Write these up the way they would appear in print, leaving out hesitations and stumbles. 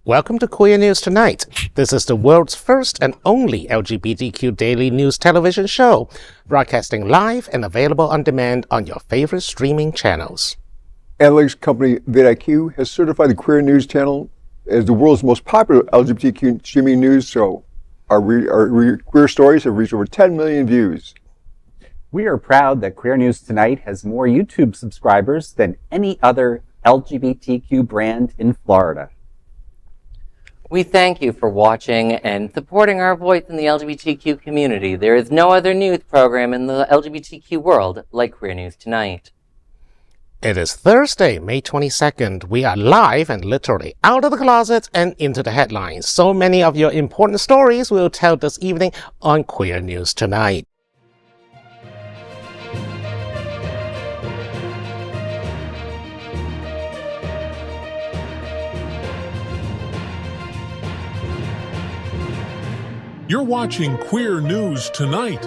Welcome to Queer News Tonight. This is the world's first and only LGBTQ daily news television show, broadcasting live and available on demand on your favorite streaming channels. Analytics company vidIQ has certified the Queer News channel as the world's most popular LGBTQ streaming news show. Our queer stories have reached over 10 million views. We are proud that Queer News Tonight has more YouTube subscribers than any other LGBTQ brand in Florida. We thank you for watching and supporting our voice in the LGBTQ community. There is no other news program in the LGBTQ world like Queer News Tonight. It is Thursday, May 22nd. We are live and literally out of the closet and into the headlines. So many of your important stories we'll tell this evening on Queer News Tonight. You're watching Queer News Tonight,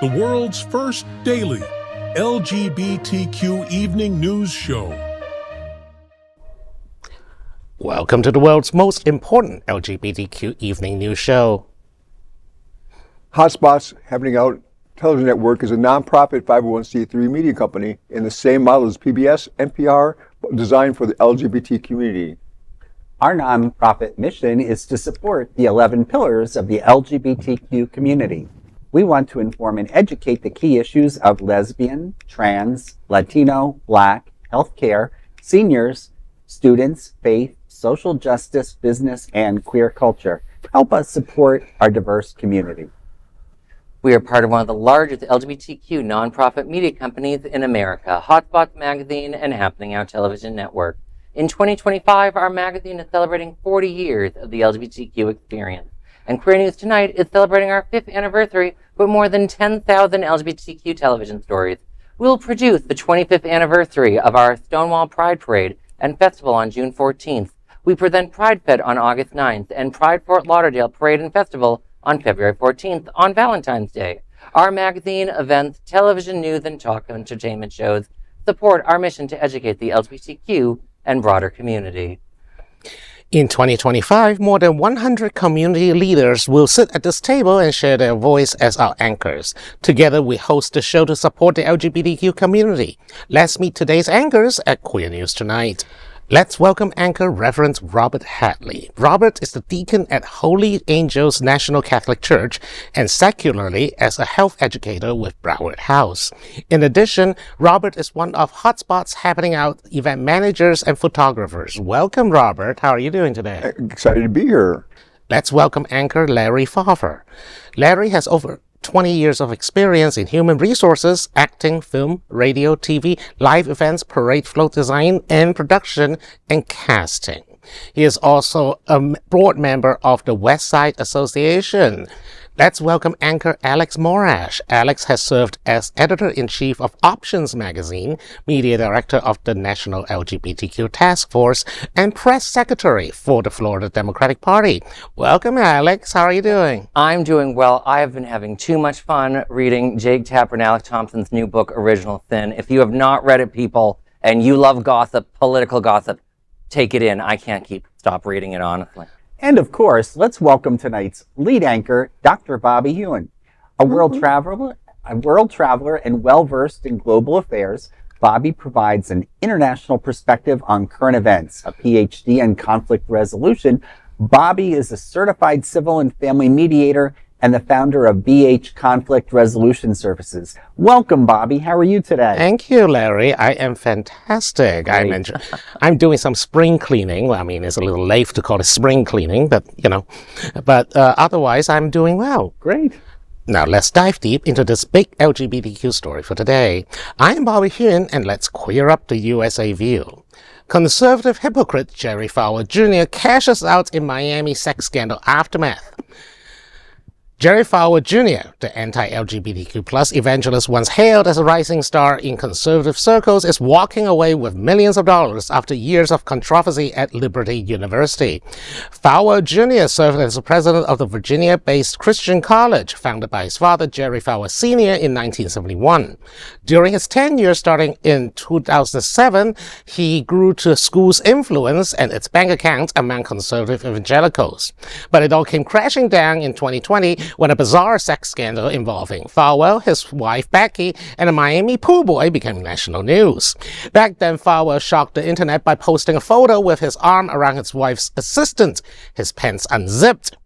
the world's first daily LGBTQ evening news show. Welcome to the world's most important LGBTQ evening news show. Hotspots Happening Out Television Network is a nonprofit 501c3 media company in the same model as PBS, NPR, but designed for the LGBT community. Our nonprofit mission is to support the 11 pillars of the LGBTQ community. We want to inform and educate the key issues of lesbian, trans, Latino, Black, healthcare, seniors, students, faith, social justice, business, and queer culture. Help us support our diverse community. We are part of one of the largest LGBTQ nonprofit media companies in America, Hotspots Magazine and Happening Out Television Network. In 2025, our magazine is celebrating 40 years of the LGBTQ experience. And Queer News Tonight is celebrating our 5th anniversary with more than 10,000 LGBTQ television stories. We'll produce the 25th anniversary of our Stonewall Pride Parade and Festival on June 14th. We present Pride Fed on August 9th and Pride Fort Lauderdale Parade and Festival on February 14th on Valentine's Day. Our magazine, events, television news, and talk entertainment shows support our mission to educate the LGBTQ and broader community. In 2025, more than 100 community leaders will sit at this table and share their voice as our anchors. Together, we host the show to support the LGBTQ community. Let's meet today's anchors at Queer News Tonight. Let's welcome anchor Reverend Robert Hadley. Robert is the deacon at Holy Angels National Catholic Church and secularly as a health educator with Broward House. In addition, Robert is one of Hotspots Happening Out event managers and photographers. Welcome, Robert. How are you doing today? Excited to be here. Let's welcome anchor Larry Farver. Larry has over 20 years of experience in human resources, acting, film, radio, TV, live events, parade float design, and production and casting. He is also a board member of the West Side Association. Let's welcome anchor Alex Morash. Alex has served as editor-in-chief of Options magazine, media director of the National LGBTQ Task Force, and press secretary for the Florida Democratic Party. Welcome, Alex. How are you doing? I'm doing well. I have been having too much fun reading Jake Tapper and Alex Thompson's new book, Original Sin. If you have not read it, people, and you love gossip, political gossip, take it in. I can't stop reading it, honestly. And of course, let's welcome tonight's lead anchor, Dr. Bobby Huen. A world traveler and well-versed in global affairs, Bobby provides an international perspective on current events, a PhD in conflict resolution. Bobby is a certified civil and family mediator and the founder of BH Conflict Resolution Services. Welcome, Bobby. How are you today? Thank you, Larry. I am fantastic. I'm doing some spring cleaning. Well, I mean, it's a little late to call it spring cleaning, but, otherwise I'm doing well. Great. Now, let's dive deep into this big LGBTQ story for today. I'm Bobby Huen, and let's queer up the USA view. Conservative hypocrite Jerry Falwell Jr. cashes out in Miami sex scandal aftermath. Jerry Falwell Jr., the anti-LGBTQ+ evangelist once hailed as a rising star in conservative circles, is walking away with millions of dollars after years of controversy at Liberty University. Falwell Jr. served as the president of the Virginia-based Christian college, founded by his father, Jerry Falwell Sr., in 1971. During his tenure, starting in 2007, he grew to the school's influence and its bank accounts among conservative evangelicals. But it all came crashing down in 2020 when a bizarre sex scandal involving Falwell, his wife Becky, and a Miami pool boy became national news. Back then, Falwell shocked the internet by posting a photo with his arm around his wife's assistant, his pants unzipped.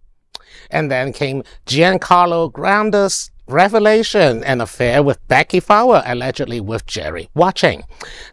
And then came Giancarlo Granda's revelation, an affair with Becky Falwell, allegedly with Jerry watching.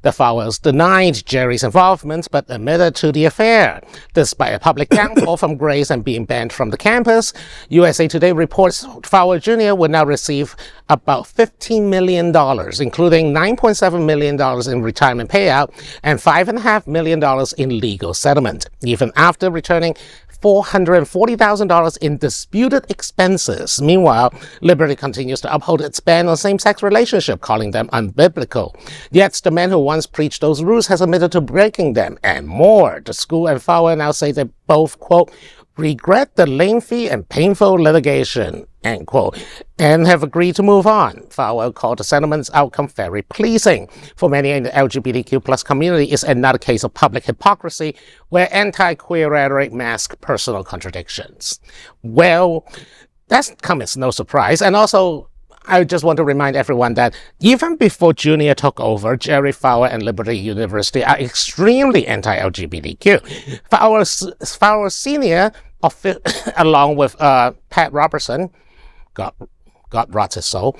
The Falwells denied Jerry's involvement but admitted to the affair. Despite a public downfall from Grace and being banned from the campus, USA Today reports Falwell Jr. will now receive about $15 million, including $9.7 million in retirement payout and $5.5 million in legal settlement, even after returning $440,000 in disputed expenses. Meanwhile, Liberty continues to uphold its ban on same-sex relationships, calling them unbiblical. Yet the man who once preached those rules has admitted to breaking them, and more. The school and Falwell now say they both, quote, regret the lengthy and painful litigation, end quote, and have agreed to move on. Falwell called the settlement's outcome very pleasing. For many in the LGBTQ+ community, it's another case of public hypocrisy where anti-queer rhetoric masks personal contradictions. Well, that comes as no surprise. And also, I just want to remind everyone that even before Junior took over, Jerry Falwell and Liberty University are extremely anti-LGBTQ. Falwell Sr., along with Pat Robertson, God rot his soul,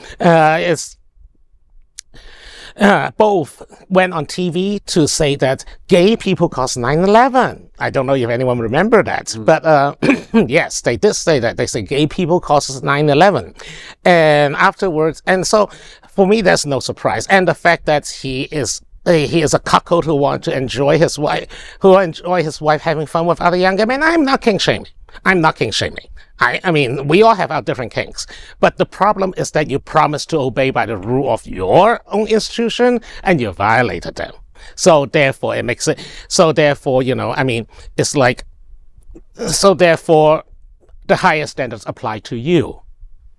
both went on TV to say that gay people caused 9/11. I don't know if anyone remember that, but yes, they did say that. They say gay people caused 9/11, and afterwards, and so for me, that's no surprise. And the fact that he is a cuckold who wants to enjoy his wife having fun with other younger men. I'm not kink shaming. I mean, we all have our different kinks. But the problem is that you promised to obey by the rule of your own institution and you violated them. So therefore, it's like, so therefore, the higher standards apply to you.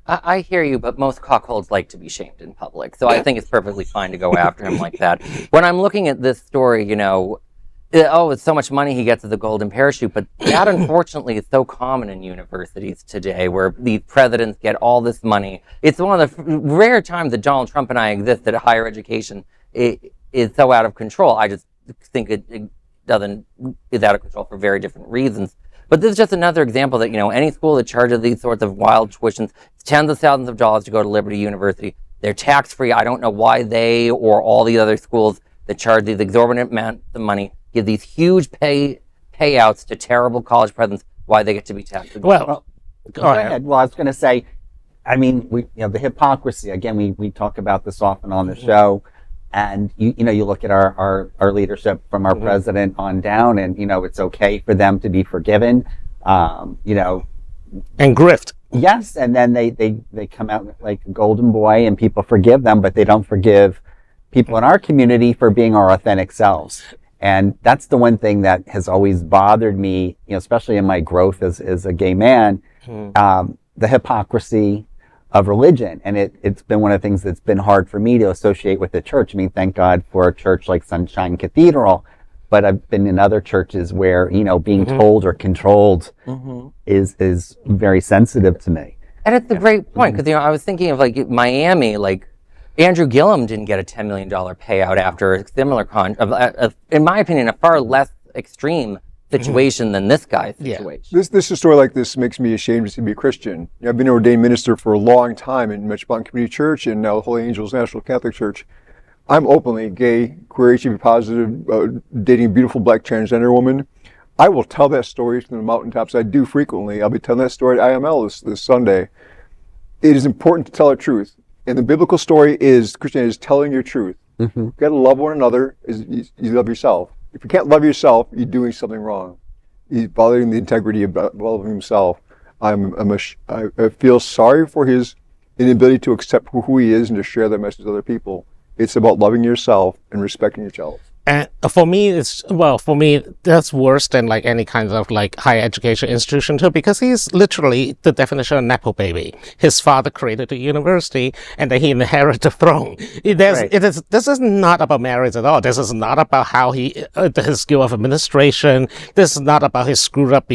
I hear you, but most cuckolds like to be shamed in public, so I think it's perfectly fine to go after him like that. When I'm looking at this story, it's so much money he gets as a golden parachute, but that unfortunately is so common in universities today, where these presidents get all this money. It's one of the rare times that Donald Trump and I exist that higher education is so out of control. I just think it is out of control for very different reasons. But this is just another example that, any school that charges these sorts of wild tuitions, tens of thousands of dollars to go to Liberty University, they're tax-free. I don't know why they or all the other schools that charge these exorbitant amounts of money give these huge payouts to terrible college presidents, why they get to be taxed. Well, go ahead. Well, I was going to say, I mean, the hypocrisy, again, we talk about this often on the show. And you look at our leadership from our president on down, and it's okay for them to be forgiven, and grift. Yes, and then they come out like a golden boy, and people forgive them, but they don't forgive people in our community for being our authentic selves. And that's the one thing that has always bothered me, especially in my growth as a gay man, the hypocrisy of religion. And it's been one of the things that's been hard for me to associate with the church. I mean, thank God for a church like Sunshine Cathedral, but I've been in other churches where, being told or controlled is very sensitive to me. And it's a great point, because, I was thinking of Miami, Andrew Gillum didn't get a $10 million payout after a similar in my opinion, a far less extreme situation than this guy's situation. This story like this makes me ashamed to be a Christian. I've been an ordained minister for a long time in Metropolitan Community Church and now Holy Angels National Catholic Church. I'm openly gay, queer, HIV positive, dating a beautiful black transgender woman. I will tell that story from the mountaintops. I do frequently. I'll be telling that story at IML this Sunday. It is important to tell the truth. And the biblical story is Christianity is telling your truth. You got to love one another as you love yourself. If you can't love yourself, you're doing something wrong. He's violating the integrity of loving himself. I feel sorry for his inability to accept who he is and to share that message with other people. It's about loving yourself and respecting yourself. And for me, that's worse than like any kind of like higher education institution too, because he's literally the definition of Nepo baby. His father created the university and then he inherited the throne. This is not about marriage at all. This is not about how his skill of administration. This is not about his screwed up,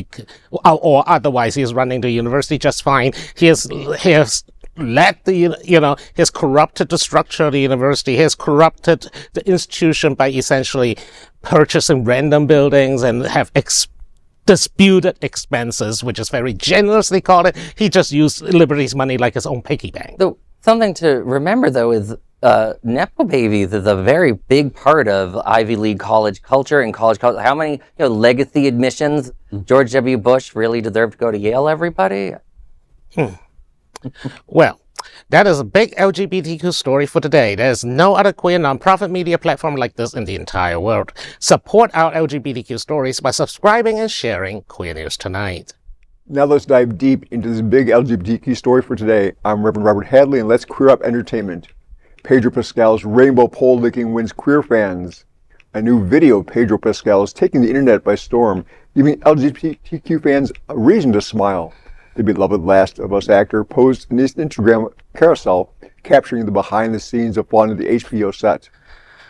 or otherwise he's running the university just fine. He has led has corrupted the structure of the university. He has corrupted the institution by essentially purchasing random buildings and have disputed expenses, which is very generously called it. He just used Liberty's money like his own piggy bank. Something to remember, though, is Nepo babies is a very big part of Ivy League college culture and college culture. How many legacy admissions? George W. Bush really deserved to go to Yale, everybody? Well, that is a big LGBTQ story for today. There's no other queer nonprofit media platform like this in the entire world. Support our LGBTQ stories by subscribing and sharing Queer News Tonight. Now let's dive deep into this big LGBTQ story for today. I'm Reverend Robert Hadley, and let's queer up entertainment. Pedro Pascal's rainbow pole licking wins queer fans. A new video of Pedro Pascal is taking the internet by storm, giving LGBTQ fans a reason to smile. The beloved Last of Us actor posed an Instagram carousel capturing the behind-the-scenes of fun of the HBO set.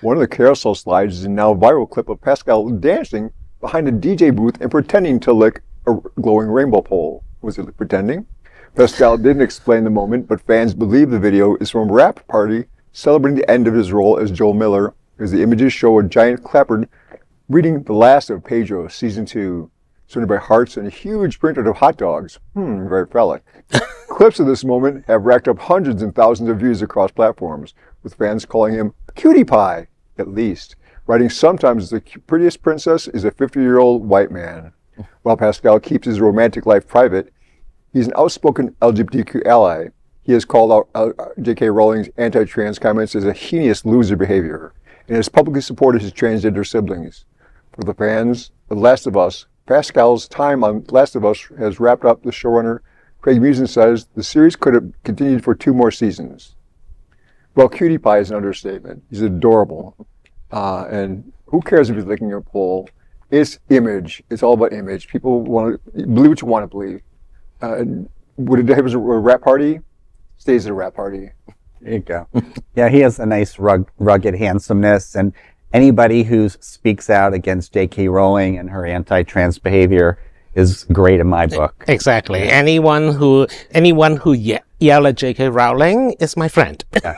One of the carousel slides is a now viral clip of Pascal dancing behind a DJ booth and pretending to lick a glowing rainbow pole. Was it pretending? Pascal didn't explain the moment, but fans believe the video is from a rap party celebrating the end of his role as Joel Miller, as the images show a giant clapboard reading The Last of Pedro, Season 2. Surrounded by hearts and a huge printout of hot dogs. Very phallic. Clips of this moment have racked up hundreds and thousands of views across platforms, with fans calling him cutie pie, at least. Writing sometimes the prettiest princess is a 50-year-old white man. While Pascal keeps his romantic life private, he's an outspoken LGBTQ ally. He has called out J.K. Rowling's anti-trans comments as a heinous loser behavior, and has publicly supported his transgender siblings. For the fans of The Last of Us, Pascal's time on Last of Us has wrapped up. The showrunner, Craig Musin, says the series could have continued for 2 more seasons. Well, cutie pie is an understatement. He's adorable. And who cares if he's licking a pole? It's image. It's all about image. People want to believe what you want to believe. Would it have a rap party? Stays at a rap party. There you go. Yeah, he has a nice rugged handsomeness, and anybody who speaks out against J.K. Rowling and her anti-trans behavior is great in my book. Exactly. Anyone who yell at J.K. Rowling is my friend. Yeah.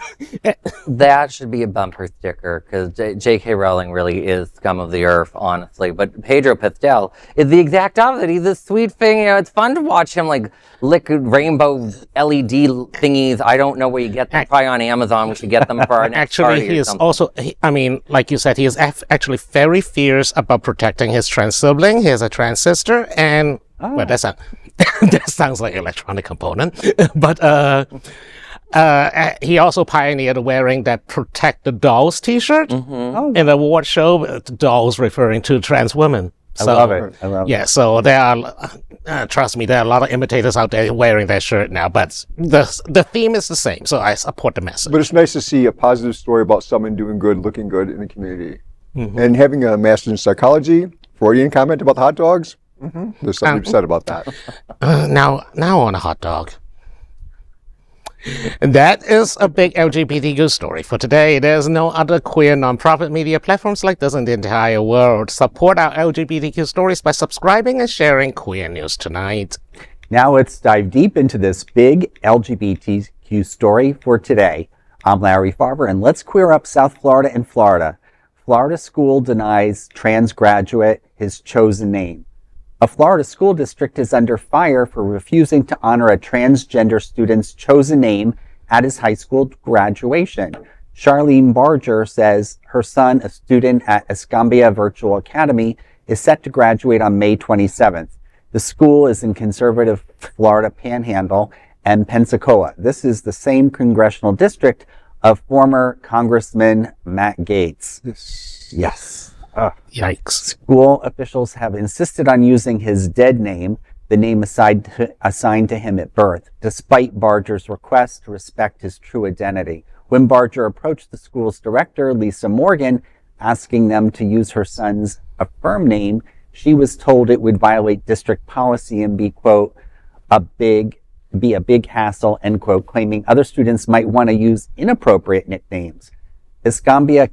That should be a bumper sticker, because J.K. Rowling really is scum of the earth, honestly. But Pedro Pascal is the exact opposite. He's this sweet thing. It's fun to watch him lick rainbow LED thingies. I don't know where you get them. Probably on Amazon. We should get them for our next party. Actually, he is also, like you said, he is actually very fierce about protecting his trans sibling. He has a trans sister, and well, that sounds like electronic component. But he also pioneered wearing that Protect the Dolls t-shirt in the award show. The dolls referring to trans women. So, I love it. Yeah, so there are, trust me, there are a lot of imitators out there wearing that shirt now, but the theme is the same, so I support the message. But it's nice to see a positive story about someone doing good, looking good in the community. And having a master's in psychology, Freudian comment about hot dogs, there's something to be said about that. Now on a hot dog. That is a big LGBTQ story for today. There's no other queer nonprofit media platforms like this in the entire world. Support our LGBTQ stories by subscribing and sharing Queer News Tonight. Now let's dive deep into this big LGBTQ story for today. I'm Larry Farver, and let's queer up South Florida and Florida. Florida school denies trans graduate his chosen name. A Florida school district is under fire for refusing to honor a transgender student's chosen name at his high school graduation. Charlene Barger says her son, a student at Escambia Virtual Academy, is set to graduate on May 27th. The school is in conservative Florida Panhandle and Pensacola. This is the same congressional district of former Congressman Matt Gaetz. Yes. Yikes. School officials have insisted on using his dead name the name assigned to him at birth, despite Barger's request to respect his true identity. When Barger approached the school's director, Lisa Morgan, asking them to use her son's affirmed name, she was told it would violate district policy and be, quote, a big hassle, end quote, claiming other students might want to use inappropriate nicknames. Escambia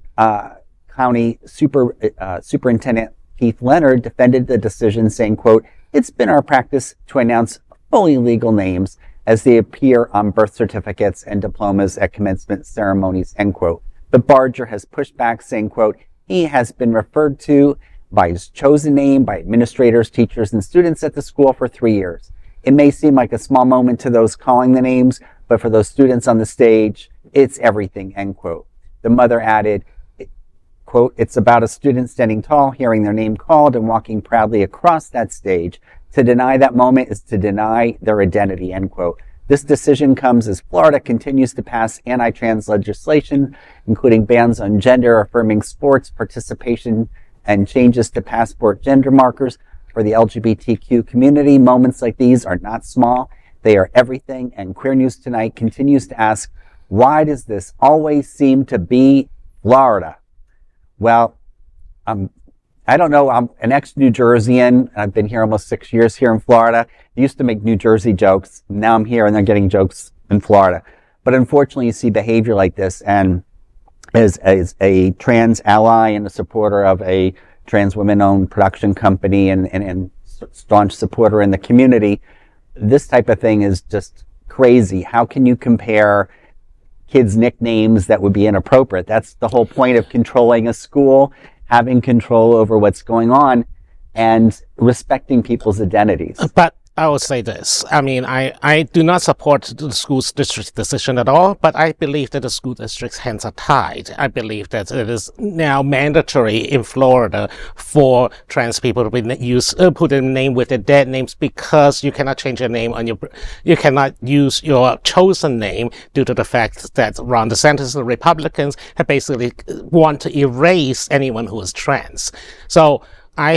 County Superintendent Keith Leonard defended the decision, saying, quote, it's been our practice to announce fully legal names as they appear on birth certificates and diplomas at commencement ceremonies, end quote. But Barger has pushed back, saying, quote, he has been referred to by his chosen name by administrators, teachers, and students at the school for 3 years. It may seem like a small moment to those calling the names, but for those students on the stage, it's everything, end quote. The mother added, quote, it's about a student standing tall, hearing their name called, and walking proudly across that stage. To deny that moment is to deny their identity, end quote. This decision comes as Florida continues to pass anti-trans legislation, including bans on gender-affirming sports participation and changes to passport gender markers for the LGBTQ community. Moments like these are not small. They are everything, and Queer News Tonight continues to ask, why does this always seem to be Florida? Well, I don't know. I'm an ex-New Jerseyan. I've been here almost 6 years here in Florida. I used to make New Jersey jokes. Now I'm here and they're getting jokes in Florida. But unfortunately, you see behavior like this. And as a trans ally and a supporter of a trans women-owned production company and staunch supporter in the community, this type of thing is just crazy. How can you compare kids' nicknames that would be inappropriate? That's the whole point of controlling a school, having control over what's going on and respecting people's identities. But I will say this. I mean, I do not support the school district's decision at all, but I believe that the school district's hands are tied. I believe that it is now mandatory in Florida for trans people to put a name with their dead names, because you cannot change your name you cannot use your chosen name due to the fact that Ron DeSantis, the Republicans, have basically want to erase anyone who is trans. So I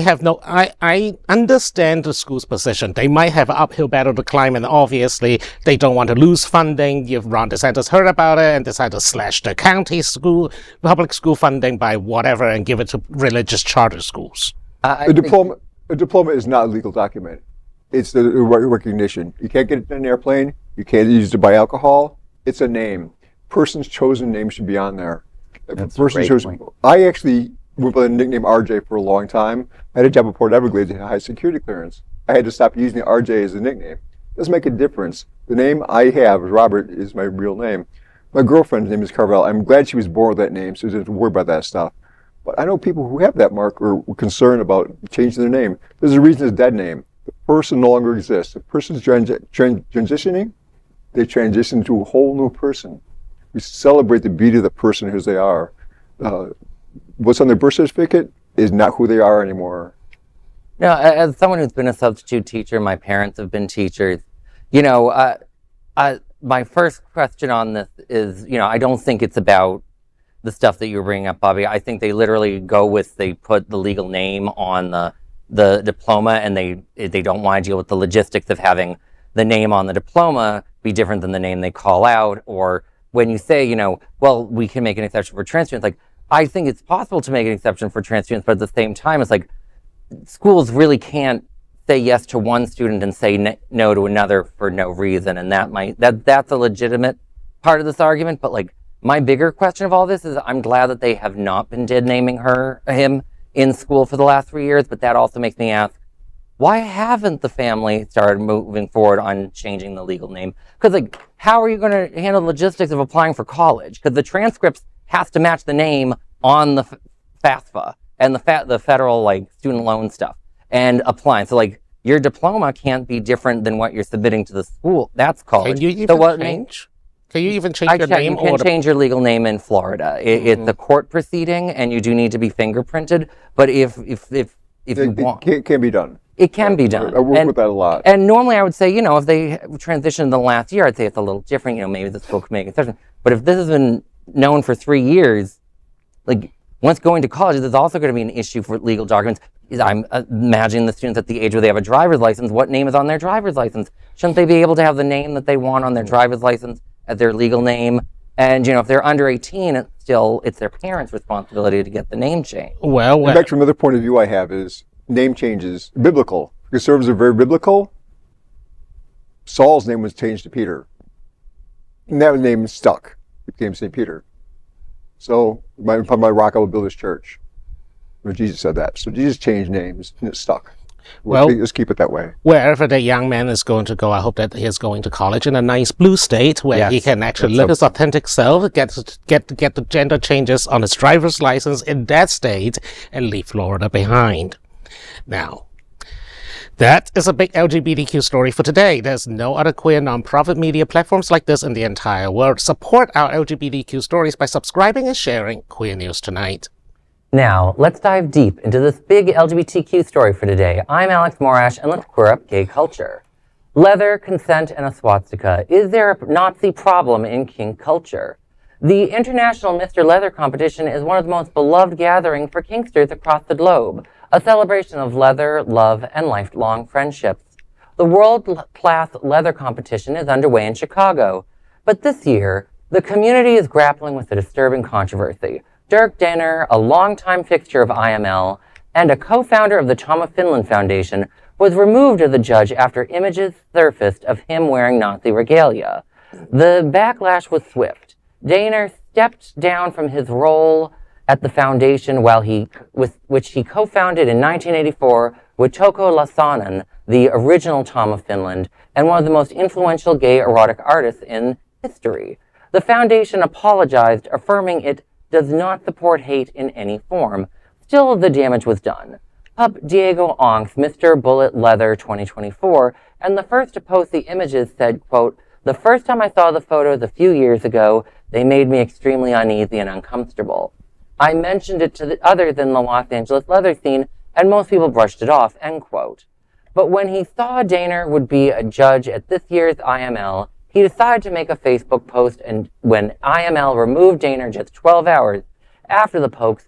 understand the school's position. They might have an uphill battle to climb, and obviously they don't want to lose funding. If Ron DeSantis heard about it and decided to slash the county school, public school funding by whatever and give it to religious charter schools. A diploma is not a legal document. It's the recognition. You can't get it in an airplane. You can't use it to buy alcohol. It's a name. Person's chosen name should be on there. I actually went by the nickname RJ for a long time. I had a job at Port Everglades that had high security clearance. I had to stop using the RJ as a nickname. It doesn't make a difference. The name I have, Robert, is my real name. My girlfriend's name is Carvel. I'm glad she was born with that name, so she doesn't have to worry about that stuff. But I know people who have that mark or were concerned about changing their name. There's a reason it's a dead name. The person no longer exists. The person's transitioning, they transition to a whole new person. We celebrate the beauty of the person who they are. What's on their birth certificate is not who they are anymore. No, as someone who's been a substitute teacher, my parents have been teachers, my first question on this is, I don't think it's about the stuff that you're bringing up, Bobby. I think they literally they put the legal name on the diploma, and they don't want to deal with the logistics of having the name on the diploma be different than the name they call out. Or when you say, well, we can make an exception for trans students, like, I think it's possible to make an exception for trans students, but at the same time, it's like schools really can't say yes to one student and say no to another for no reason, and that's a legitimate part of this argument. But like, my bigger question of all this is, I'm glad that they have not been dead naming him in school for the last 3 years, but that also makes me ask, why haven't the family started moving forward on changing the legal name? Because like, how are you going to handle the logistics of applying for college? Because the transcripts has to match the name on the FAFSA and the federal like student loan stuff and applying. So like, your diploma can't be different than what you're submitting to the school. That's college. Can you even change? Can you even change your name? You can change your legal name in Florida. It's a court proceeding, and you do need to be fingerprinted. But if you want, it can be done. It can be done. I work with that a lot. And normally I would say, if they transitioned in the last year, I'd say it's a little different. Maybe the school could make an exception. But if this has been known for 3 years, like, once going to college, there's also going to be an issue for legal documents. I'm imagining the students at the age where they have a driver's license, what name is on their driver's license? Shouldn't they be able to have the name that they want on their driver's license as their legal name? And, if they're under 18, it's their parents' responsibility to get the name changed. Well, Back to another point of view I have is name changes, biblical. Conservatives are very biblical. Saul's name was changed to Peter. And that name stuck. It became St. Peter. So, upon my rock I will build his church. When Jesus said that. So Jesus changed names and it stuck. Well, let's keep it that way. Wherever the young man is going to go, I hope that he is going to college in a nice blue state where he can actually live his authentic self, get the gender changes on his driver's license in that state, and leave Florida behind. Now, that is a big LGBTQ story for today. There's no other queer nonprofit media platforms like this in the entire world. Support our LGBTQ stories by subscribing and sharing Queer News Tonight. Now, let's dive deep into this big LGBTQ story for today. I'm Alex Morash, and let's queer up gay culture. Leather, consent, and a swastika. Is there a Nazi problem in kink culture? The International Mr. Leather competition is one of the most beloved gatherings for kinksters across the globe, a celebration of leather, love, and lifelong friendships. The world-class leather competition is underway in Chicago, but this year, the community is grappling with a disturbing controversy. Dirk Danner, a longtime fixture of IML and a co-founder of the Tom of Finland Foundation, was removed as a judge after images surfaced of him wearing Nazi regalia. The backlash was swift. Danner stepped down from his role at the foundation which he co-founded in 1984 with Touko Lasanen, the original Tom of Finland, and one of the most influential gay erotic artists in history. The foundation apologized, affirming it does not support hate in any form. Still, the damage was done. Pup Diego Onks, Mr. Bullet Leather 2024, and the first to post the images said, quote, "The first time I saw the photos a few years ago, they made me extremely uneasy and uncomfortable. I mentioned it to others in the Los Angeles leather scene, and most people brushed it off," end quote. But when he saw Danner would be a judge at this year's IML, he decided to make a Facebook post, and when IML removed Danner just 12 hours after the post,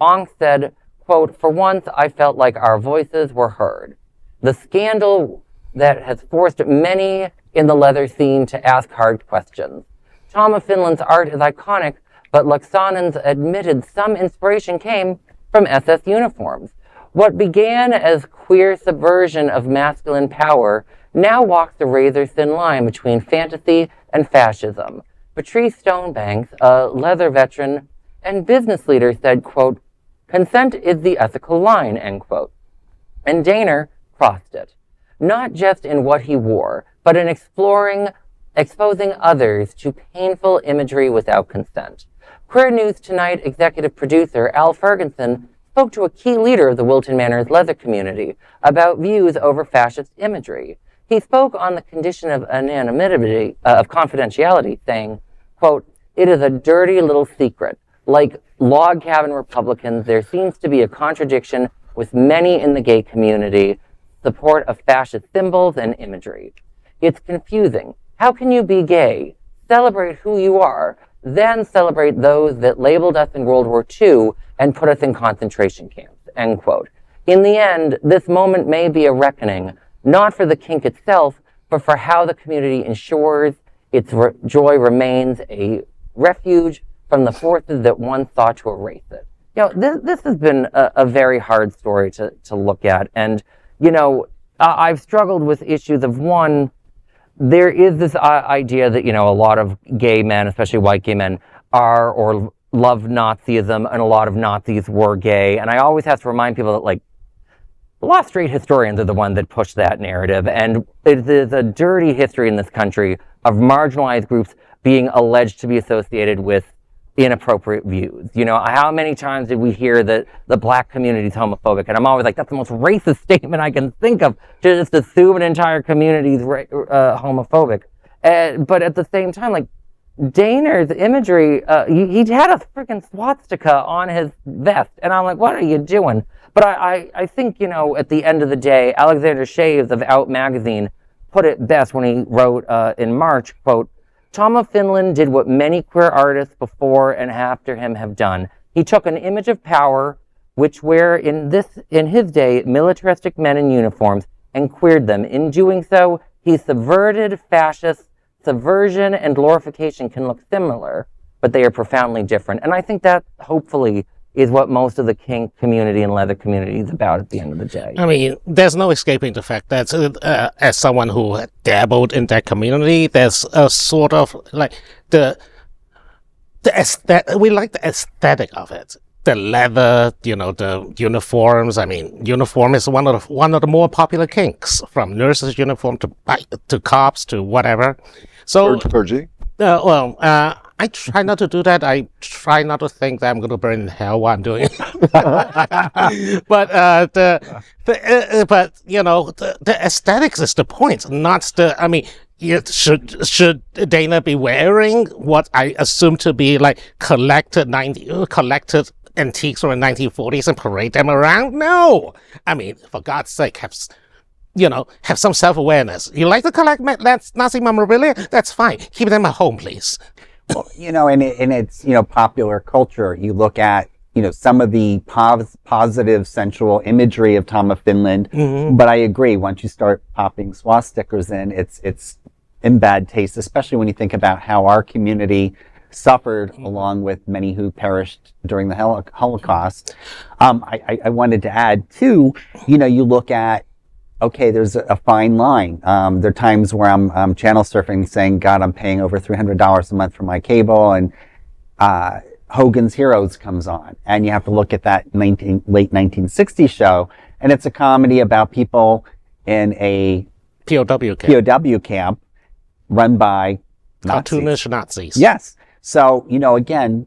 Onk said, quote, "For once, I felt like our voices were heard." The scandal that has forced many in the leather scene to ask hard questions. Tom of Finland's art is iconic, but Laksanen's admitted some inspiration came from SS uniforms. What began as queer subversion of masculine power now walks the razor-thin line between fantasy and fascism. Patrice Stonebanks, a leather veteran and business leader, said, quote, "Consent is the ethical line," end quote. And Danner crossed it, not just in what he wore, but in exposing others to painful imagery without consent. Queer News Tonight executive producer Al Ferguson spoke to a key leader of the Wilton Manors leather community about views over fascist imagery. He spoke on the condition of anonymity, of confidentiality, saying, quote, "It is a dirty little secret. Like log cabin Republicans, there seems to be a contradiction with many in the gay community, support of fascist symbols and imagery. It's confusing. How can you be gay, celebrate who you are, then celebrate those that labeled us in World War II and put us in concentration camps," end quote. In the end, this moment may be a reckoning, not for the kink itself, but for how the community ensures its joy remains a refuge from the forces that once sought to erase it. This has been a very hard story to look at. And, I've struggled with issues of, one, there is this idea that, a lot of gay men, especially white gay men, are or love Nazism, and a lot of Nazis were gay. And I always have to remind people that, a lot of straight historians are the ones that push that narrative, and it is a dirty history in this country of marginalized groups being alleged to be associated with inappropriate views. How many times did we hear that the black community is homophobic? And I'm always like, that's the most racist statement I can think of, to just assume an entire community is homophobic. But at the same time, Danner's imagery, he had a freaking swastika on his vest, and I'm like, what are you doing? But I think, at the end of the day, Alexander Shaves of Out magazine put it best when he wrote in March, quote, "Tom of Finland did what many queer artists before and after him have done. He took an image of power, which were in his day militaristic men in uniforms, and queered them. In doing so, he subverted fascist. Subversion and glorification can look similar, but they are profoundly different. And I think that hopefully is what most of the kink community and leather community is about at the end of the day. I mean, there's no escaping the fact that as someone who dabbled in that community, there's a sort of like we like the aesthetic of it. The leather, the uniforms. I mean, uniform is one of the more popular kinks, from nurses' uniform to cops to whatever. So, clergy. I try not to do that. I try not to think that I'm going to burn in hell while I'm doing it. But the aesthetics is the point, not the. I mean, should Dana be wearing what I assume to be like collected antiques from the 1940s and parade them around? No. I mean, for God's sake, have some self-awareness. You like to collect Nazi memorabilia? That's fine. Keep them at home, please. Well, and it's, popular culture. You look at, some of the positive sensual imagery of Tom of Finland. Mm-hmm. But I agree, once you start popping swastikas in, it's in bad taste, especially when you think about how our community suffered, along with many who perished during the Holocaust. I wanted to add too, you look at, okay, there's a fine line. There are times where I'm channel surfing saying, God, I'm paying over $300 a month for my cable, and Hogan's Heroes comes on, and you have to look at that late 1960s show, and it's a comedy about people in a POW camp run by cartoonish Nazis. Yes. So, again,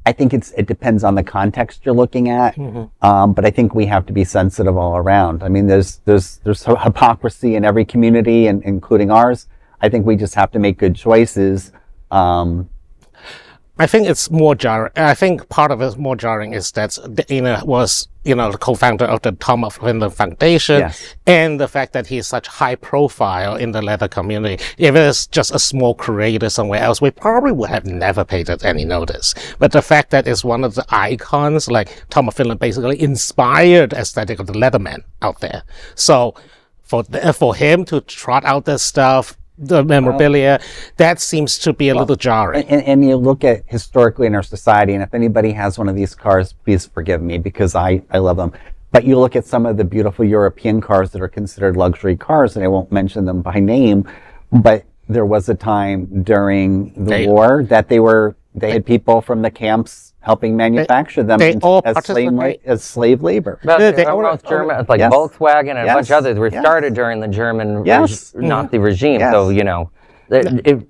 I think it depends on the context you're looking at. Mm-hmm. But I think we have to be sensitive all around. I mean, there's hypocrisy in every community, and including ours. I think we just have to make good choices. I think it's more jarring. I think part of it more jarring is that Dana was, the co-founder of the Tom of Finland Foundation, yes, and the fact that he's such high profile in the leather community. If it's just a small creator somewhere else, we probably would have never paid it any notice. But the fact that it's one of the icons, like Tom of Finland basically inspired the aesthetic of the Leatherman out there. So for him to trot out this stuff, the memorabilia, that seems to be a little jarring. And you look at historically in our society, and if anybody has one of these cars, please forgive me, because I love them. But you look at some of the beautiful European cars that are considered luxury cars, and I won't mention them by name, but there was a time during the war that they had people from the camps helping manufacture them as slave labor. Most German, like yes, Volkswagen and a bunch of others were started during the German Nazi regime. Yes. So,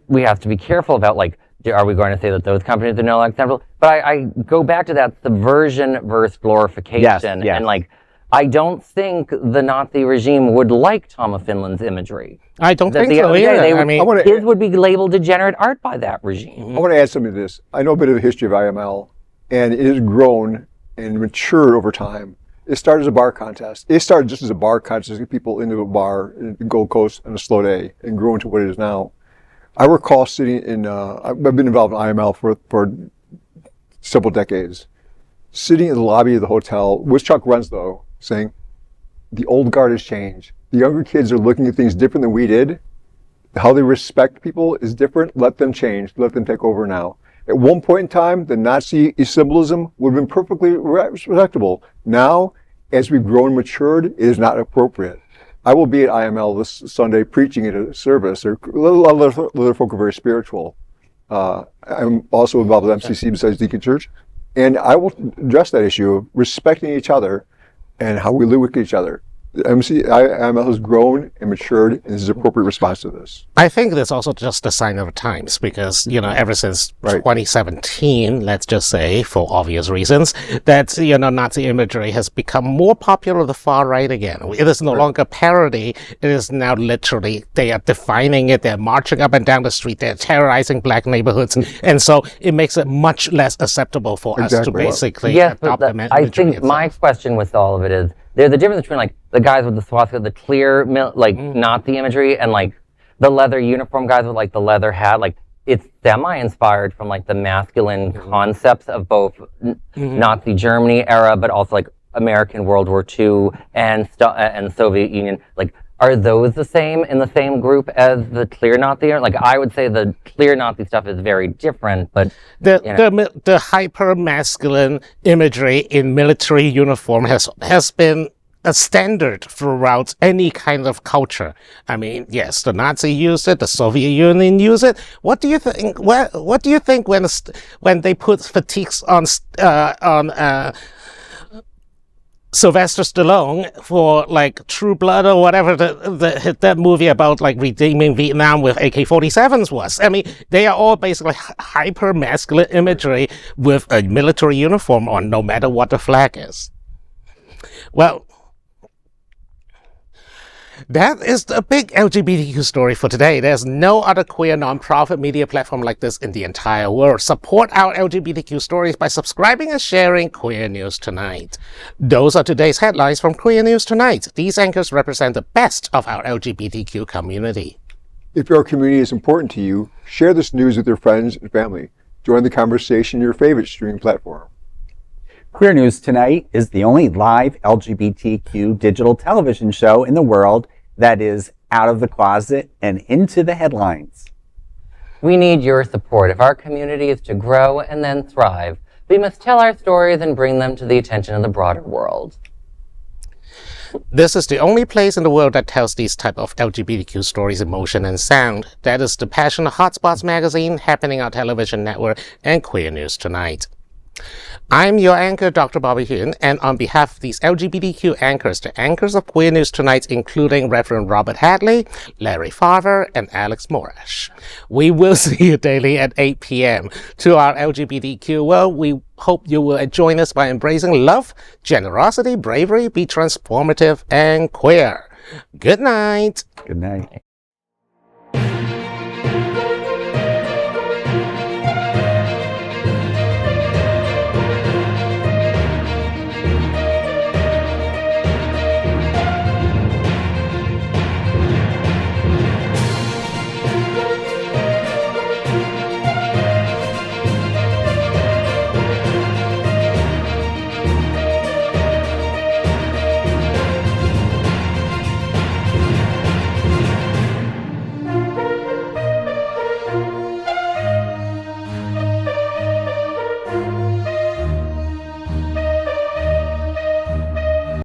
we have to be careful about, like, are we going to say that those companies are no longer acceptable? But I go back to that subversion versus glorification. Yes. And, like, I don't think the Nazi regime would like Tom of Finland's imagery. I don't think so either. His would be labeled degenerate art by that regime. I want to add something to this. I know a bit of the history of IML, and it has grown and matured over time. It started as a bar contest. It started just as a bar contest to get people into a bar in the Gold Coast on a slow day, and grew into what it is now. I recall sitting in, I've been involved in IML for several decades, sitting in the lobby of the hotel with Chuck Renslow, saying, the old guard has changed. The younger kids are looking at things different than we did. How they respect people is different. Let them change. Let them take over now. At one point in time, the Nazi symbolism would have been perfectly respectable. Now, as we've grown and matured, it is not appropriate. I will be at IML this Sunday preaching at a service. A lot of other folk are very spiritual. I'm also involved with MCC besides Deacon Church. And I will address that issue of respecting each other and how we live with each other. IML has grown and matured, and this is an appropriate response to this. I think that's also just a sign of the times, because, ever since 2017, let's just say, for obvious reasons, that, Nazi imagery has become more popular on the far right again. It is no longer parody. It is now literally, they are defining it. They're marching up and down the street. They're terrorizing black neighborhoods. And so it makes it much less acceptable for us to basically adopt the imagery. I think my question with all of it is, there's a difference between, like, the guys with the swastika, the clear, Nazi imagery, and, like, the leather uniform guys with, like, the leather hat. Like, it's semi-inspired from like the masculine concepts of both Nazi Germany era, but also like American World War II and Soviet Union. Like, are those the same in the same group as the clear Nazi? Like, I would say the clear Nazi stuff is very different, but the hyper masculine imagery in military uniform has been a standard throughout any kind of culture. I mean, yes, the Nazi used it, the Soviet Union used it. What do you think? What do you think when they put fatigues on Sylvester Stallone for like True Blood or whatever that movie about like redeeming Vietnam with AK-47s was? I mean, they are all basically hyper masculine imagery with a military uniform on, no matter what the flag is. Well, that is the big LGBTQ story for today. There's no other queer non-profit media platform like this in the entire world. Support our LGBTQ stories by subscribing and sharing Queer News Tonight. Those are today's headlines from Queer News Tonight. These anchors represent the best of our LGBTQ community. If your community is important to you, share this news with your friends and family. Join the conversation in your favorite streaming platform. Queer News Tonight is the only live LGBTQ digital television show in the world that is out of the closet and into the headlines. We need your support. If our community is to grow and then thrive, we must tell our stories and bring them to the attention of the broader world. This is the only place in the world that tells these type of LGBTQ stories in motion and sound. That is the Passionate Hotspots magazine, Happening on Television Network, and Queer News Tonight. I'm your anchor, Dr. Bobby Huen, and on behalf of these LGBTQ anchors, the anchors of Queer News Tonight, including Reverend Robert Hadley, Larry Farver, and Alex Morash. We will see you daily at 8 p.m. To our LGBTQ world, we hope you will join us by embracing love, generosity, bravery, be transformative, and queer. Good night. Good night.